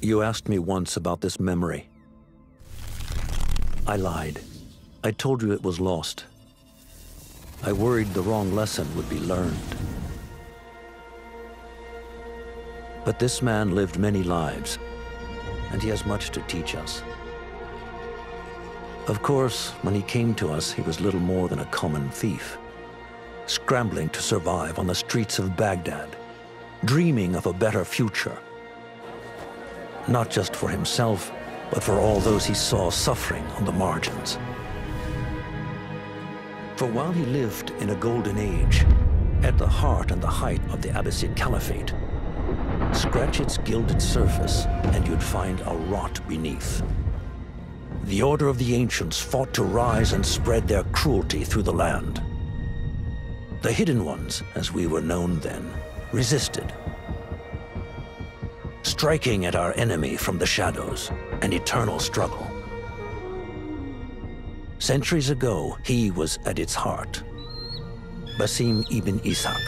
You asked me once about this memory. I lied. I told you it was lost. I worried the wrong lesson would be learned. But this man lived many lives, and he has much to teach us. Of course, when he came to us, he was little more than a common thief, scrambling to survive on the streets of Baghdad, dreaming of a better future. Not just for himself, but for all those he saw suffering on the margins. For while he lived in a golden age, at the heart and the height of the Abbasid Caliphate, scratch its gilded surface and you'd find a rot beneath. The Order of the Ancients fought to rise and spread their cruelty through the land. The Hidden Ones, as we were known then, resisted, striking at our enemy from the shadows, an eternal struggle. Centuries ago, he was at its heart. Basim ibn Ishaq.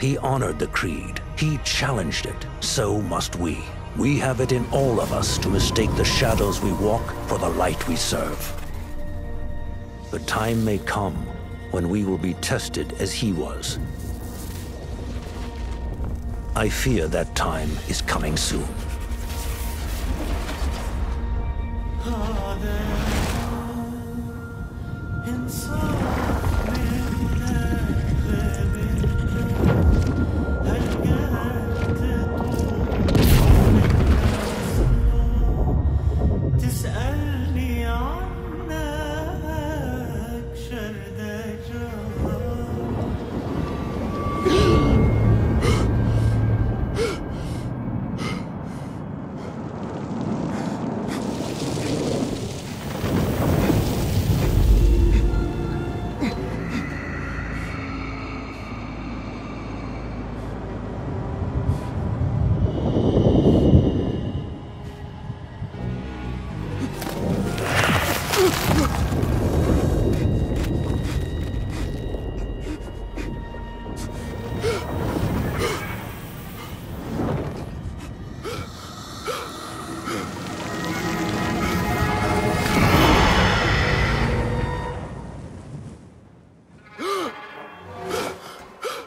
He honored the creed. He challenged it. So must we. We have it in all of us to mistake the shadows we walk for the light we serve. The time may come when we will be tested as he was. I fear that time is coming soon.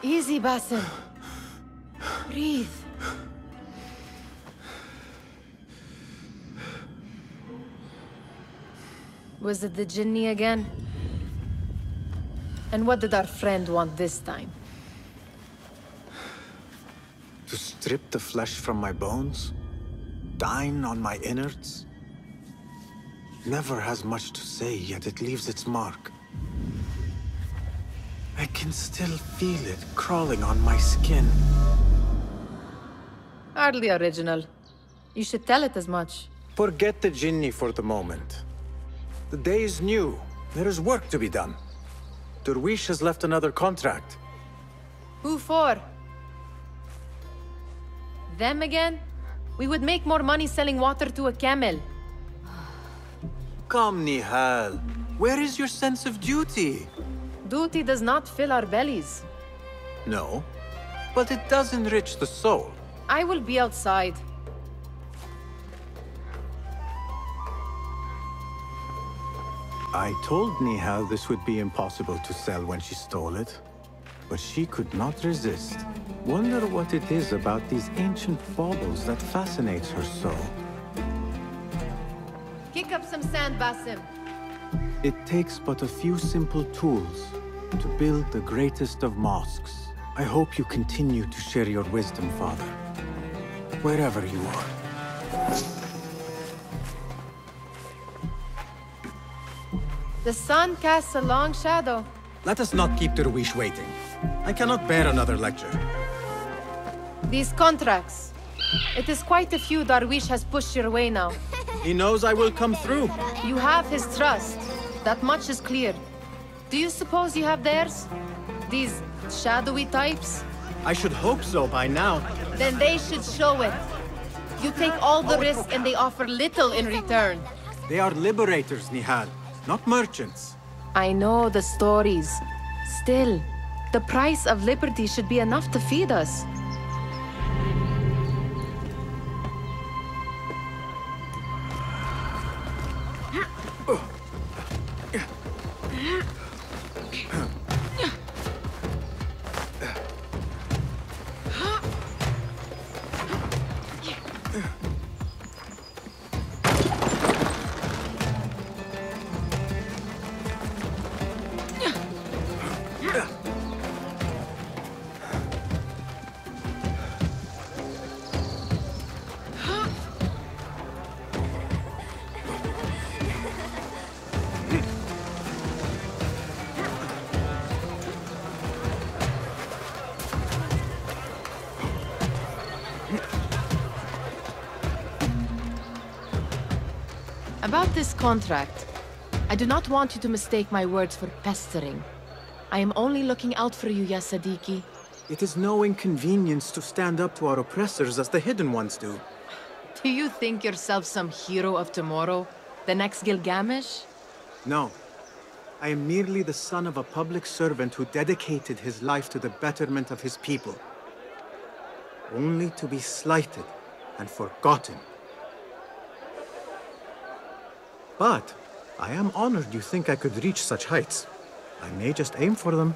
Easy, Basim. Breathe. Was it the Jinni again? And what did our friend want this time? To strip the flesh from my bones? Dine on my innards? Never has much to say, yet it leaves its mark. I can still feel it crawling on my skin. Hardly original. You should tell it as much. Forget the Jinni for the moment. The day is new. There is work to be done. Derwish has left another contract. Who for? Them again? We would make more money selling water to a camel. Come, Nihal. Where is your sense of duty? Duty does not fill our bellies. No, but it does enrich the soul. I will be outside. I told Nihal this would be impossible to sell when she stole it, but she could not resist. Wonder what it is about these ancient baubles that fascinates her so. Kick up some sand, Basim. It takes but a few simple tools to build the greatest of mosques. I hope you continue to share your wisdom, Father, wherever you are. The sun casts a long shadow. Let us not keep Derwish waiting. I cannot bear another lecture. These contracts. It is quite a few Darwish has pushed your way now. He knows I will come through. You have his trust. That much is clear. Do you suppose you have theirs? These shadowy types? I should hope so by now. Then they should show it. You take all the risk and they offer little in return. They are liberators, Nihal, not merchants. I know the stories. Still, the price of liberty should be enough to feed us. About this contract, I do not want you to mistake my words for pestering. I am only looking out for you, ya Sadiki. It is no inconvenience to stand up to our oppressors as the Hidden Ones do. Do you think yourself some hero of tomorrow? The next Gilgamesh? No. I am merely the son of a public servant who dedicated his life to the betterment of his people. Only to be slighted and forgotten. But I am honored you think I could reach such heights. I may just aim for them.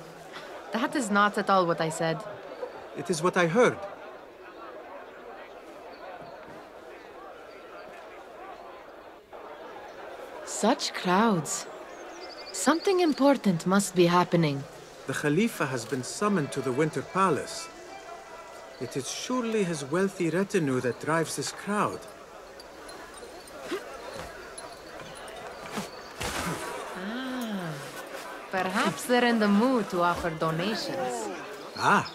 That is not at all what I said. It is what I heard. Such crowds. Something important must be happening. The Khalifa has been summoned to the Winter Palace. It is surely his wealthy retinue that drives this crowd. Perhaps they're in the mood to offer donations. Ah,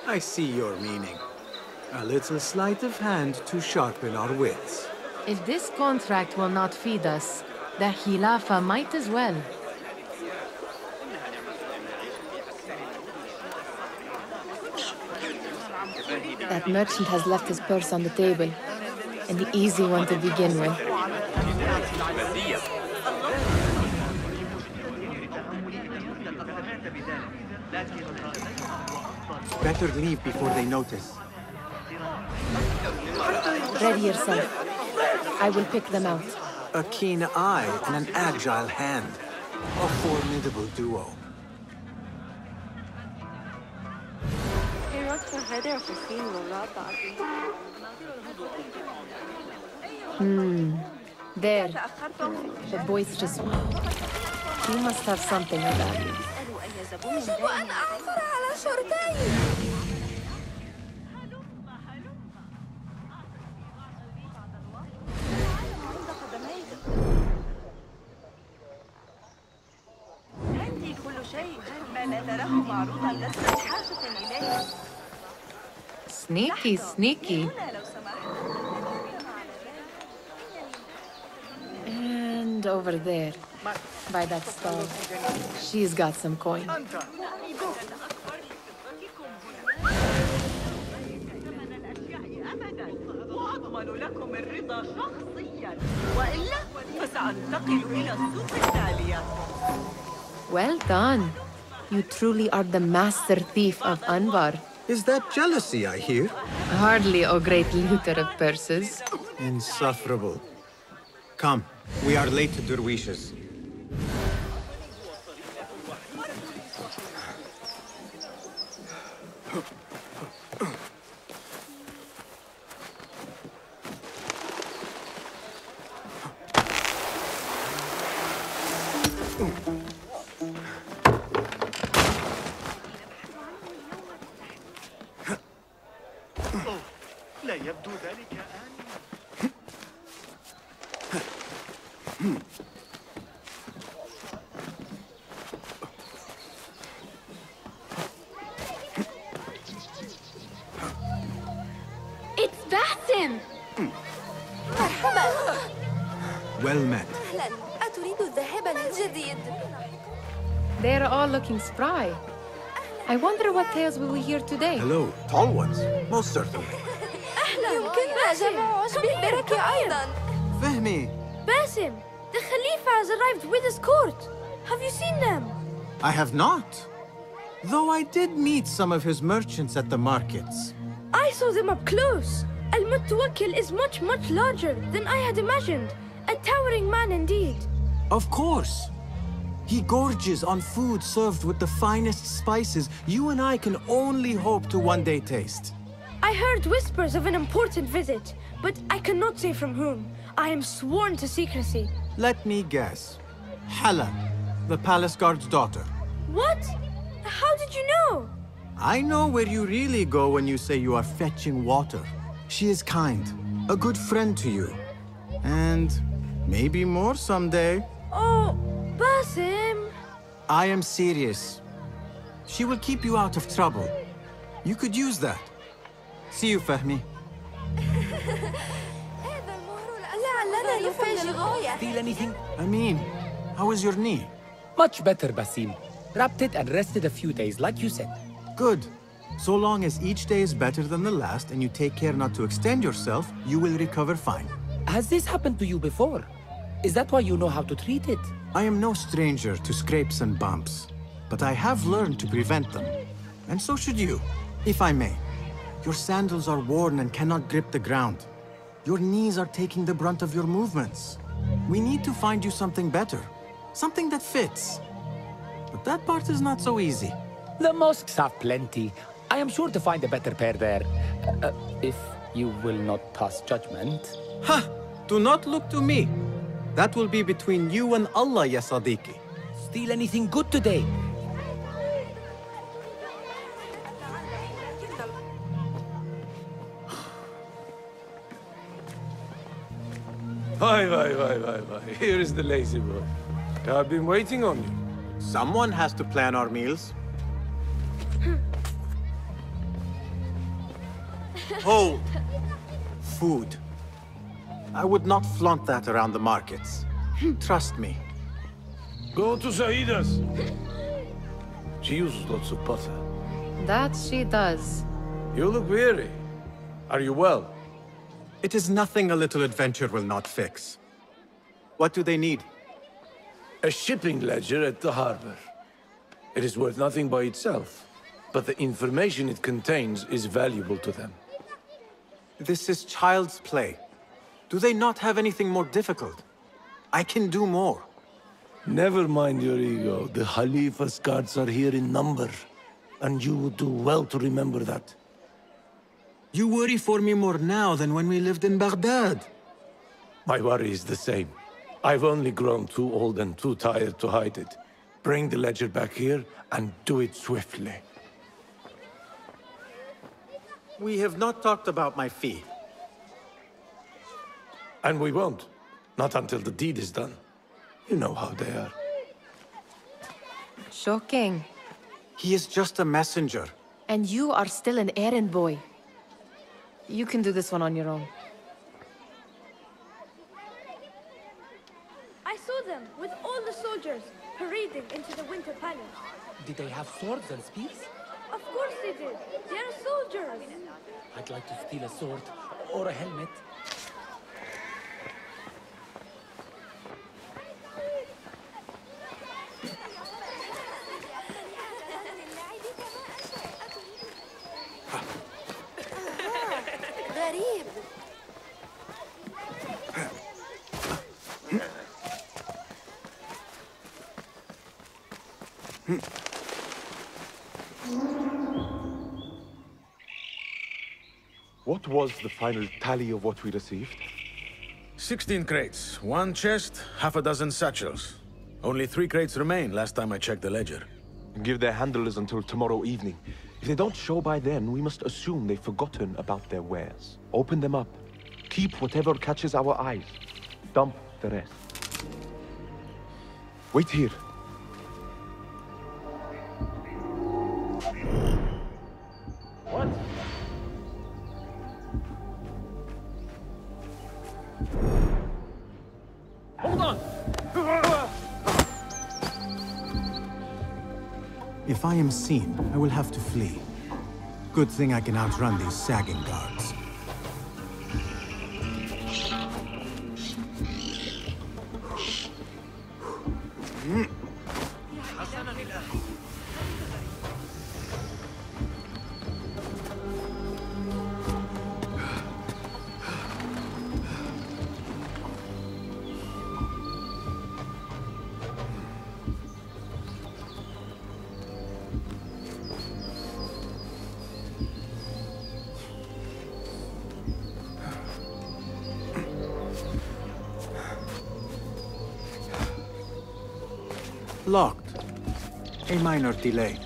I see your meaning. A little sleight of hand to sharpen our wits. If this contract will not feed us, the Khilafah might as well. That merchant has left his purse on the table. An easy one to begin with. Better leave before they notice. Ready yourself. I will pick them out. A keen eye and an agile hand. A formidable duo. There. The boisterous one. He must have something of that. Sneaky, sneaky. And over there, by that stall, she's got some coin. Well done. You truly are the master thief of Anbar. Is that jealousy I hear? Hardly, O great looter of purses. Insufferable. Come, we are late to Derwishes. لا يبدو ذلك It's Basim! مرحبا. Well met. أهلاً. أتريد الذهاب للجديد؟ They're all looking spry. I wonder what tales we will hear today. Hello, tall ones. Most certainly. أهلاً. يمكننا جمع عشبك أيضاً. Fehmi, Basim, the Khalifa has arrived with his court. Have you seen them? I have not. Though I did meet some of his merchants at the markets. I saw them up close. Al-Mutawakkil is much, much larger than I had imagined. A towering man indeed. Of course. He gorges on food served with the finest spices you and I can only hope to one day taste. I heard whispers of an important visit, but I cannot say from whom. I am sworn to secrecy. Let me guess. Hala, the palace guard's daughter. What? How did you know? I know where you really go when you say you are fetching water. She is kind, a good friend to you. And maybe more someday. Oh, Basim. I am serious. She will keep you out of trouble. You could use that. See you, Fahmi. لا Feel anything? Amin, how is your knee? Much better, Basim. Wrapped it and rested a few days, like you said. Good. So long as each day is better than the last and you take care not to extend yourself, you will recover fine. Has this happened to you before? Is that why you know how to treat it? I am no stranger to scrapes and bumps, but I have learned to prevent them. And so should you, if I may. Your sandals are worn and cannot grip the ground. Your knees are taking the brunt of your movements. We need to find you something better. Something that fits. But that part is not so easy. The mosques have plenty. I am sure to find a better pair there. If you will not pass judgment. Ha! Do not look to me. That will be between you and Allah, ya Sadiqi. Steal anything good today? Vai. Here is the lazy boy. I've been waiting on you. Someone has to plan our meals. Hold. Food. I would not flaunt that around the markets. Trust me. Go to Saida's. She uses lots of butter. That she does. You look weary. Are you well? It is nothing a little adventure will not fix. What do they need? A shipping ledger at the harbor. It is worth nothing by itself, but the information it contains is valuable to them. This is child's play. Do they not have anything more difficult? I can do more. Never mind your ego. The Khalifa's guards are here in number, and you would do well to remember that. You worry for me more now than when we lived in Baghdad. My worry is the same. I've only grown too old and too tired to hide it. Bring the ledger back here, and do it swiftly. We have not talked about my fee. And we won't. Not until the deed is done. You know how they are. Shocking. He is just a messenger. And you are still an errand boy. You can do this one on your own. I saw them with all the soldiers parading into the Winter Palace. Did they have swords and spears? Of course they did. They are soldiers. I'd like to steal a sword or a helmet. What was the final tally of what we received? 16 crates, 1 chest, half a dozen satchels. Only 3 crates remain last time I checked the ledger. Give their handlers until tomorrow evening. If they don't show by then, we must assume they've forgotten about their wares. Open them up. Keep whatever catches our eyes. Dump the rest. Wait here. What? Hold on! If I am seen, I will have to flee. Good thing I can outrun these sagging guards. Locked. A minor delay.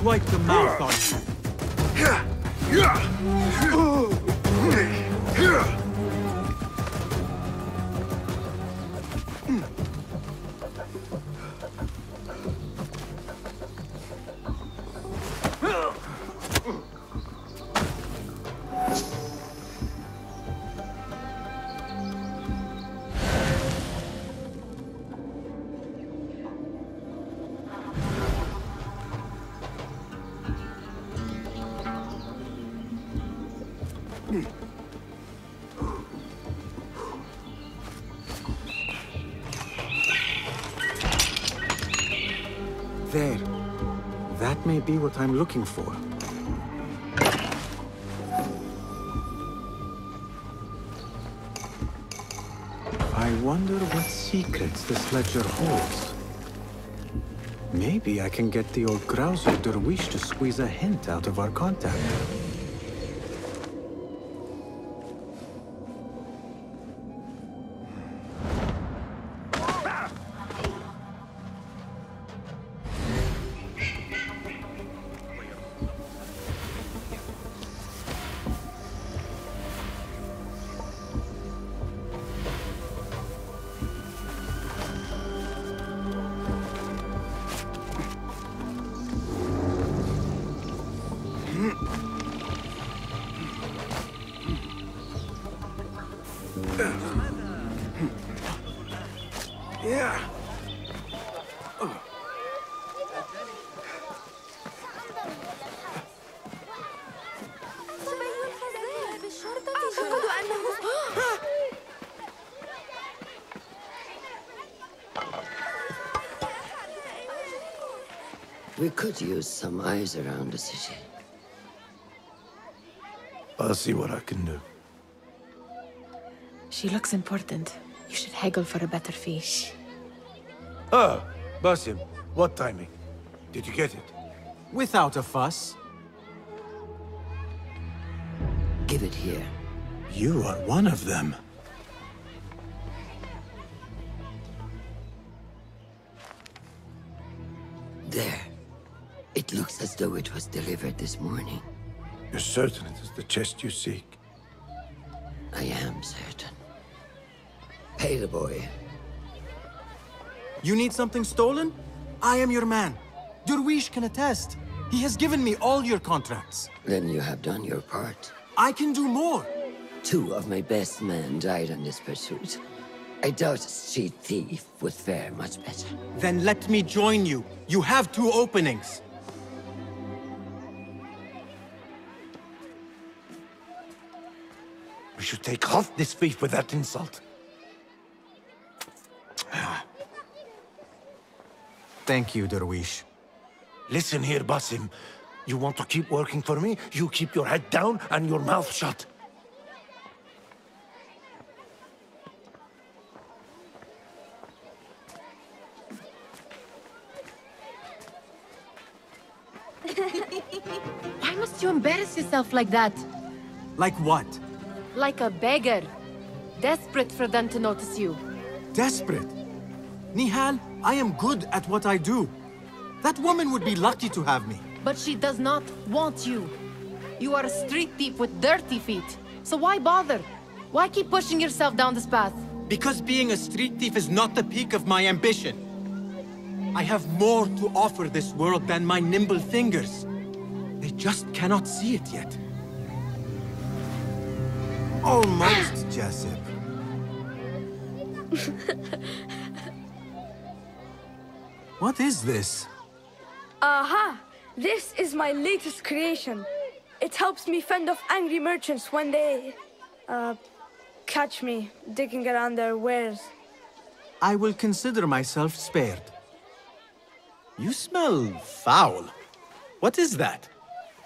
wipe the mouth on you. There. That may be what I'm looking for. I wonder what secrets this ledger holds. Maybe I can get the old grouser Derwish to squeeze a hint out of our contact. Yeah. We could use some eyes around the city. I'll see what I can do. She looks important. You should haggle for a better fee. Ah, Basim, what timing? Did you get it? Without a fuss. Give it here. You are one of them. There. It looks as though it was delivered this morning. You're certain it is the chest you seek? I am certain. Pay the boy. You need something stolen? I am your man. Derwish can attest. He has given me all your contracts. Then you have done your part. I can do more. 2 of my best men died on this pursuit. I doubt a street thief would fare much better. Then let me join you. You have 2 openings. We should take half this thief with that insult. Thank you, Derwish. Listen here, Basim. You want to keep working for me? You keep your head down and your mouth shut. Why must you embarrass yourself like that? Like what? Like a beggar. Desperate for them to notice you. Desperate? Nihal, I am good at what I do. That woman would be lucky to have me. But she does not want you. You are a street thief with dirty feet. So why bother? Why keep pushing yourself down this path? Because being a street thief is not the peak of my ambition. I have more to offer this world than my nimble fingers. They just cannot see it yet. Almost, Jessup. What is this? Aha! This is my latest creation. It helps me fend off angry merchants when they... catch me digging around their wares. I will consider myself spared. You smell foul. What is that?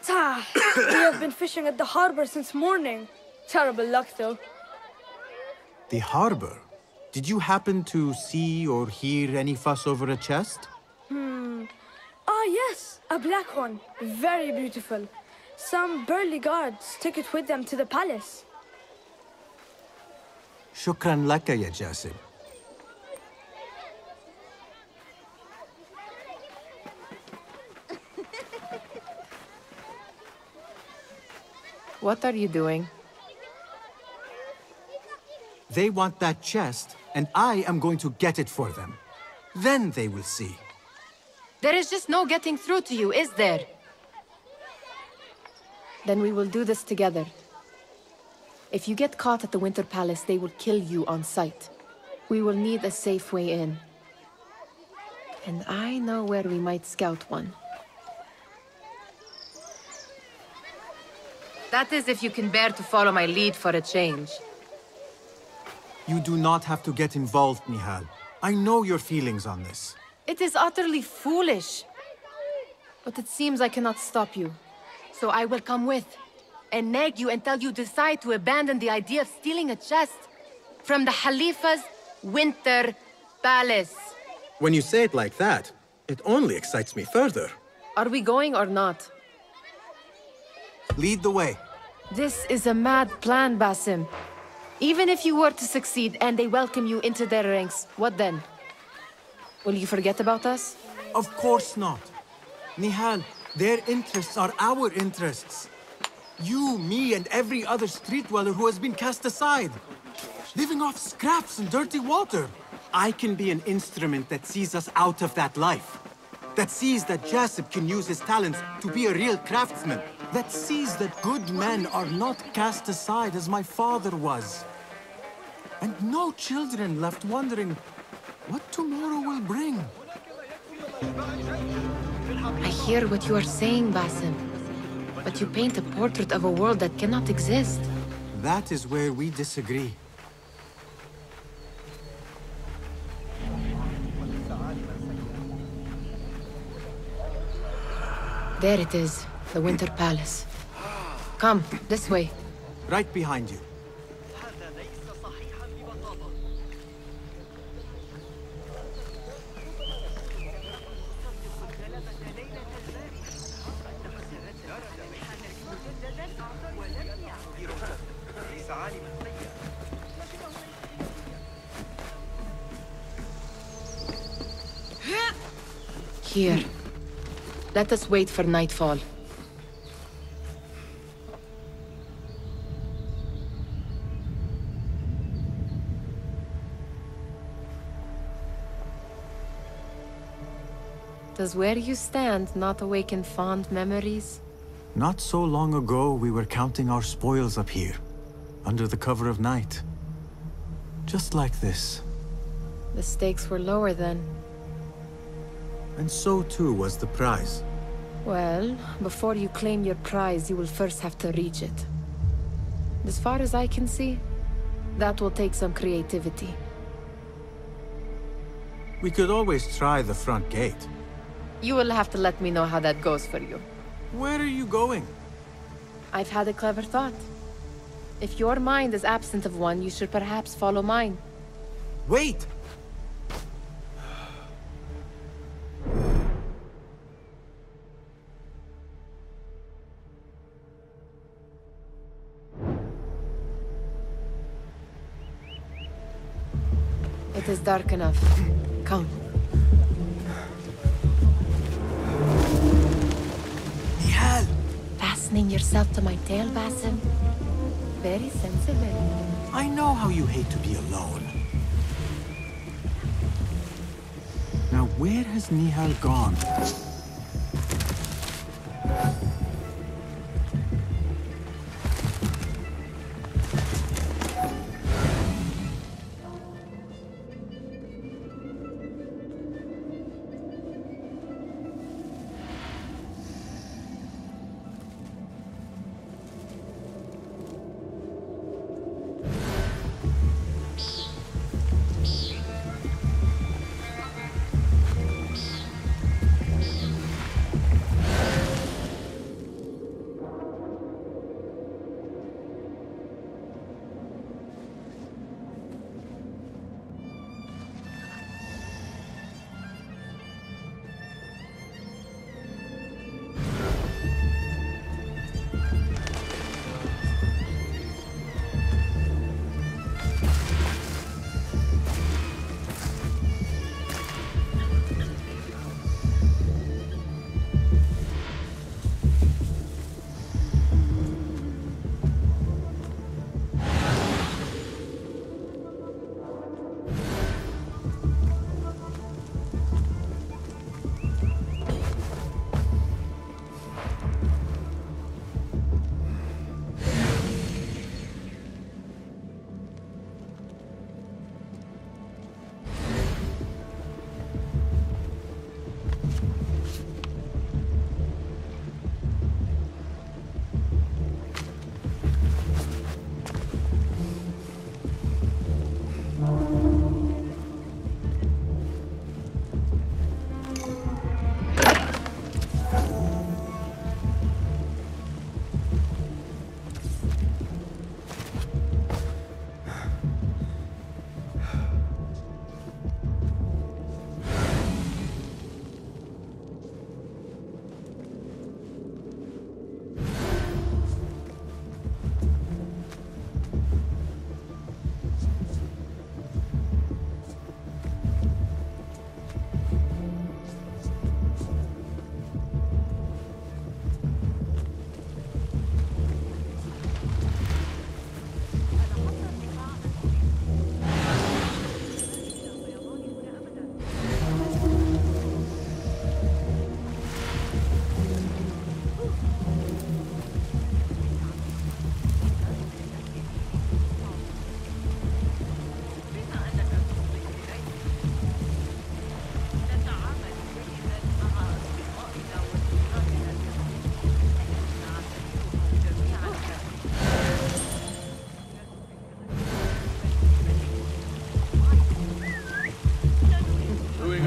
We have been fishing at the harbor since morning. Terrible luck, though. The harbor? Did you happen to see or hear any fuss over a chest? Ah, yes, a black one. Very beautiful. Some burly guards took it with them to the palace. Shukran laka, ya Jasib. What are you doing? They want that chest, and I am going to get it for them. Then they will see. There is just no getting through to you, is there? Then we will do this together. If you get caught at the Winter Palace, they will kill you on sight. We will need a safe way in. And I know where we might scout one. That is if you can bear to follow my lead for a change. You do not have to get involved, Nihal. I know your feelings on this. It is utterly foolish. But it seems I cannot stop you. So I will come with, and nag you until you decide to abandon the idea of stealing a chest from the Khalifa's Winter Palace. When you say it like that, it only excites me further. Are we going or not? Lead the way. This is a mad plan, Basim. Even if you were to succeed and they welcome you into their ranks, what then? Will you forget about us? Of course not. Nihal, their interests are our interests. You, me, and every other street dweller who has been cast aside. Living off scraps and dirty water. I can be an instrument that sees us out of that life. That sees that Jasip can use his talents to be a real craftsman. That sees that good men are not cast aside as my father was. And no children left wondering what tomorrow will bring. I hear what you are saying, Basim. But you paint a portrait of a world that cannot exist. That is where we disagree. There it is, the Winter Palace. Come, this way. Right behind you. Here. Let us wait for nightfall. Does where you stand not awaken fond memories? Not so long ago, we were counting our spoils up here, under the cover of night. Just like this. The stakes were lower then. And so too was the prize. Well, before you claim your prize, you will first have to reach it. As far as I can see, that will take some creativity. We could always try the front gate. You will have to let me know how that goes for you. Where are you going? I've had a clever thought. If your mind is absent of one, you should perhaps follow mine. Wait! It is dark enough. Come. Nihal! Fastening yourself to my tail, Basim? Very sensible. I know how you hate to be alone. Now where has Nihal gone?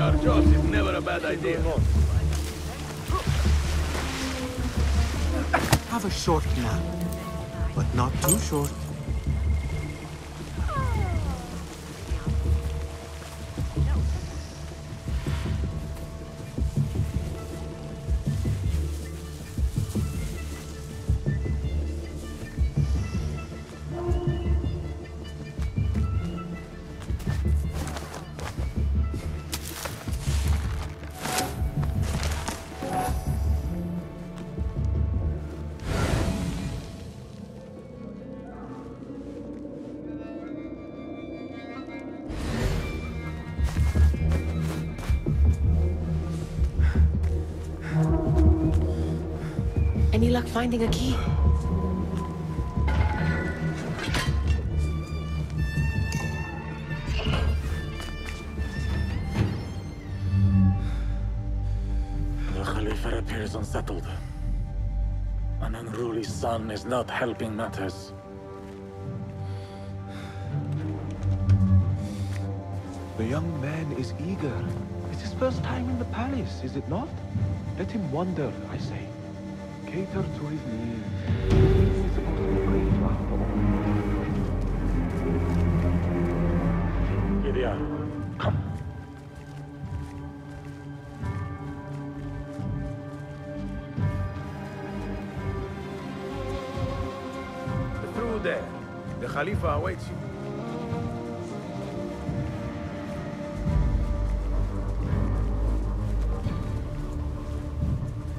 our jobs is never a bad idea. Have a short nap, but not too short. Any luck finding a key? The Khalifa appears unsettled. An unruly son is not helping matters. The young man is eager. It's his first time in the palace, is it not? Let him wander, I say. Cater to his needs. He's supposed to be brave after all. Here they are. Come. Through there. The Khalifa awaits you.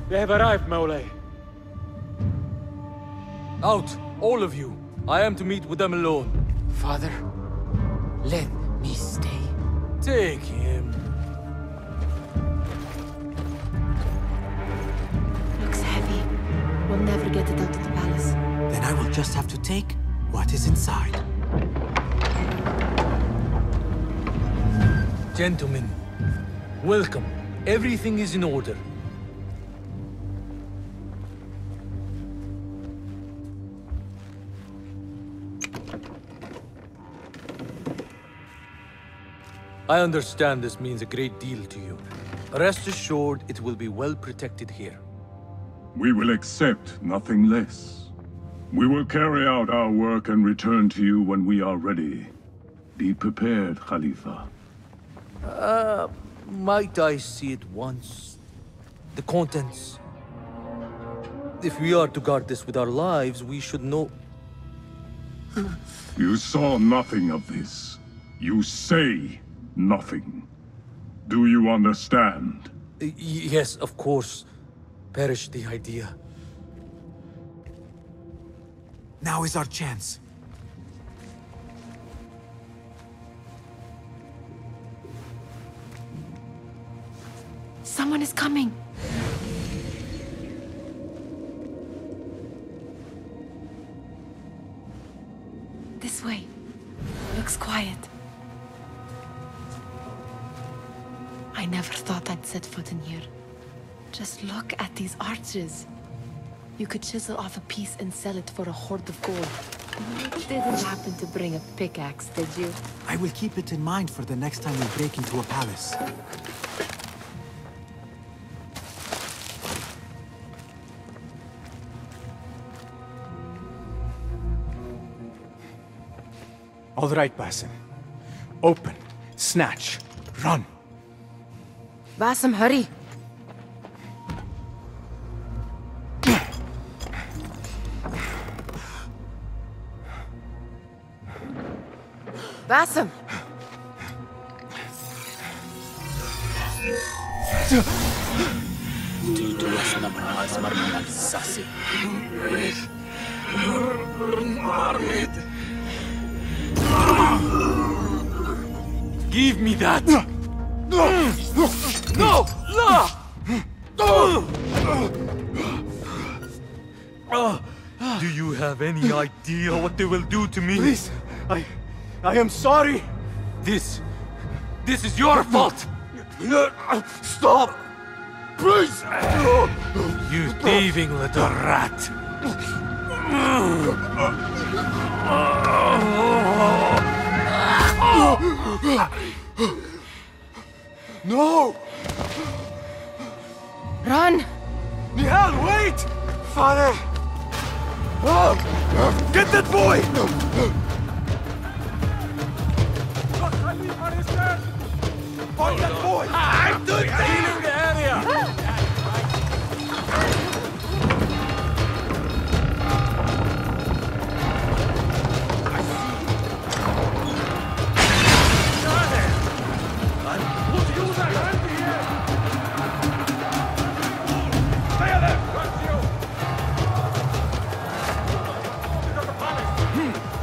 They have arrived, Maulay. Out, all of you. I am to meet with them alone. Father, let me stay. Take him. Looks heavy. We'll never get it out of the palace. Then I will just have to take what is inside. Gentlemen, welcome. Everything is in order. I understand this means a great deal to you. Rest assured, it will be well protected here. We will accept nothing less. We will carry out our work and return to you when we are ready. Be prepared, Khalifa. Might I see it once? The contents. If we are to guard this with our lives, we should know... You saw nothing of this. You say nothing. Do you understand? Yes, of course. Perish the idea. Now is our chance. Someone is coming. This way. Looks quiet. I never thought I'd set foot in here. Just look at these arches. You could chisel off a piece and sell it for a hoard of gold. You didn't happen to bring a pickaxe, did you? I will keep it in mind for the next time we break into a palace. All right, Basim. Open, snatch, run. Basim, hurry. Basim! Give me that! No! Do you have any idea what they will do to me? Please, I am sorry. This is your fault. Stop! Please! You thieving little rat. No! Run! Nihal, wait! Father! Get that boy! Find that boy! I'm doing healing the area!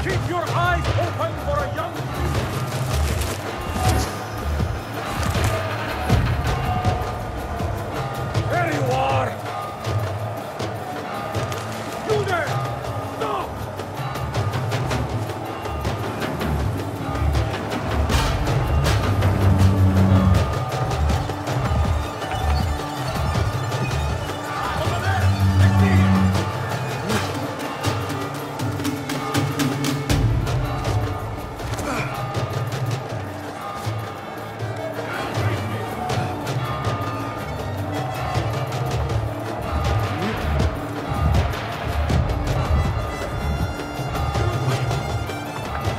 Keep your eyes open for a young... There you are! You there! Stop!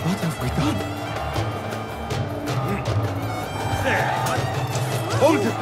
What have we done? Hold it!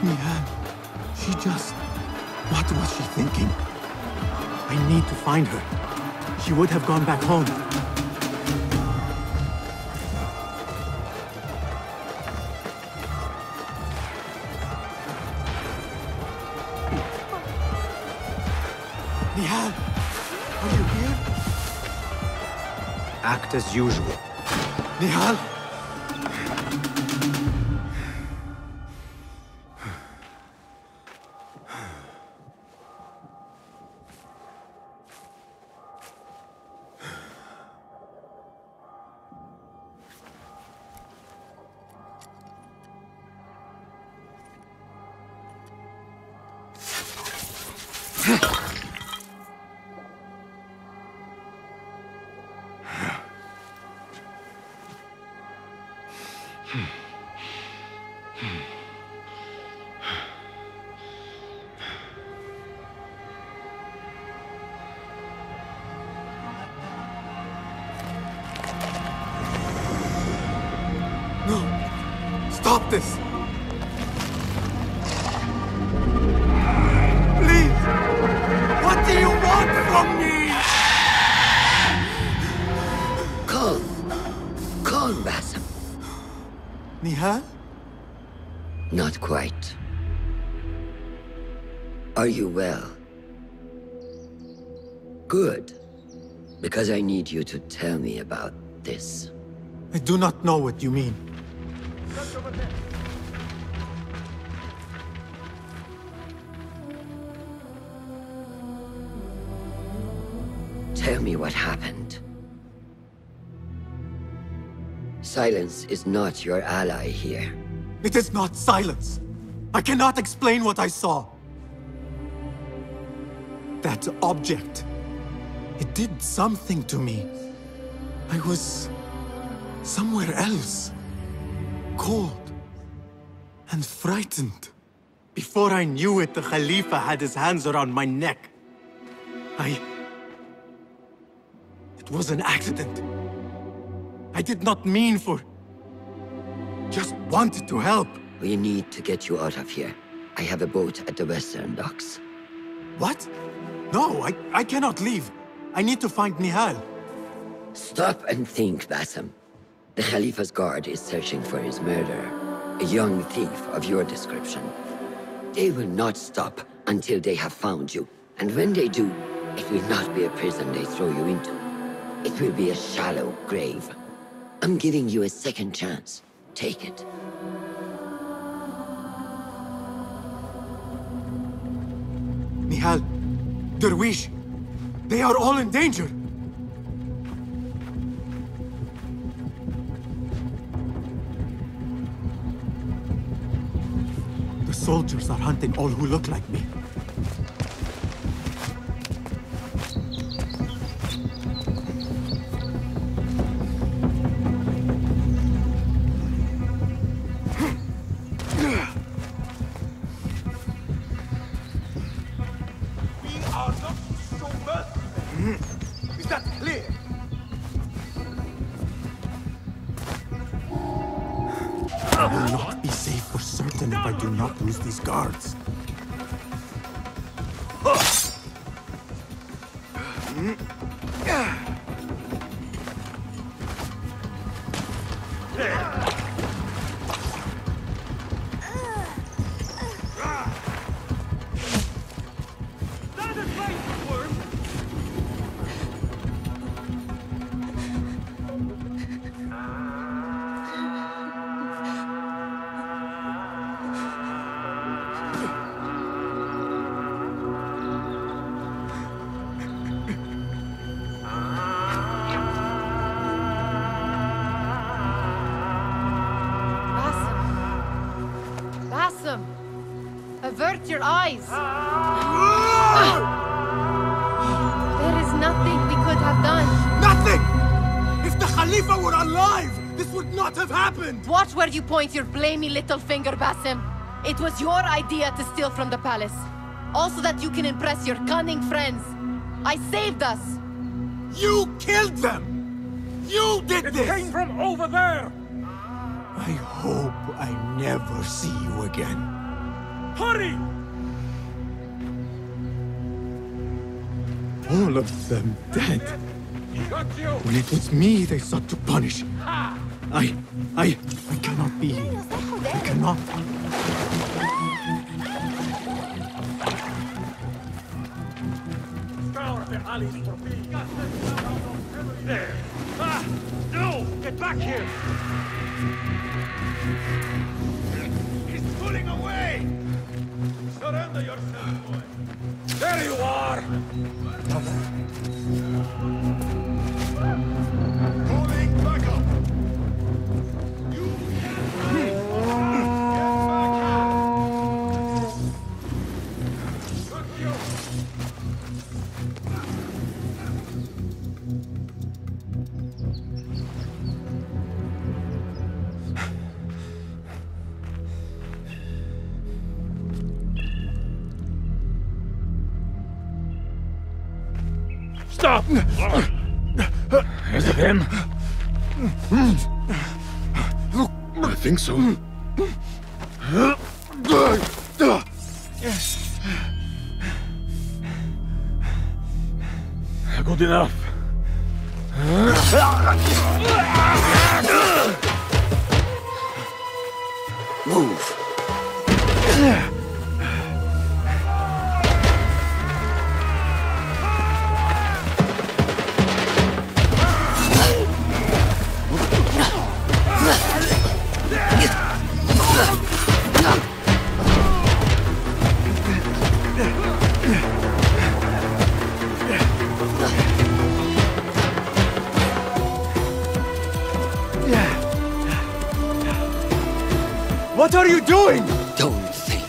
Nihal, she just... What was she thinking? I need to find her. She would have gone back home. Nihal, are you here? Act as usual. Nihal? No! Stop this! Please! What do you want from me? Calm. Calm, Basim. Nihal? Not quite. Are you well? Good. Because I need you to tell me about this. I do not know what you mean. Tell me what happened. Silence is not your ally here. It is not silence. I cannot explain what I saw. That object. It did something to me. I was somewhere else. Cold and frightened. Before I knew it, the Khalifa had his hands around my neck. It was an accident. I did not mean for... Just wanted to help. We need to get you out of here. I have a boat at the western docks. What? No, I cannot leave. I need to find Nihal. Stop and think, Basim. The Khalifa's guard is searching for his murderer. A young thief of your description. They will not stop until they have found you. And when they do, it will not be a prison they throw you into. It will be a shallow grave. I'm giving you a second chance. Take it. Nihal, Derwish, they are all in danger. The soldiers are hunting all who look like me. Lose these guards. Avert your eyes! There is nothing we could have done. Nothing! If the Khalifa were alive, this would not have happened! Watch where you point your blamey little finger, Basim. It was your idea to steal from the palace. Also that you can impress your cunning friends. I saved us! You killed them! You did this! It came from over there! I hope I never see you again. Hurry! All of them dead. When it was me they sought to punish. I cannot be here. I cannot. There. No! Get back here! He's pulling away! Surrender yourself, boy! There you are! Calling back up! You get back here! Stop! Is it him? I think so. Good enough. Move. What are you doing? Don't think.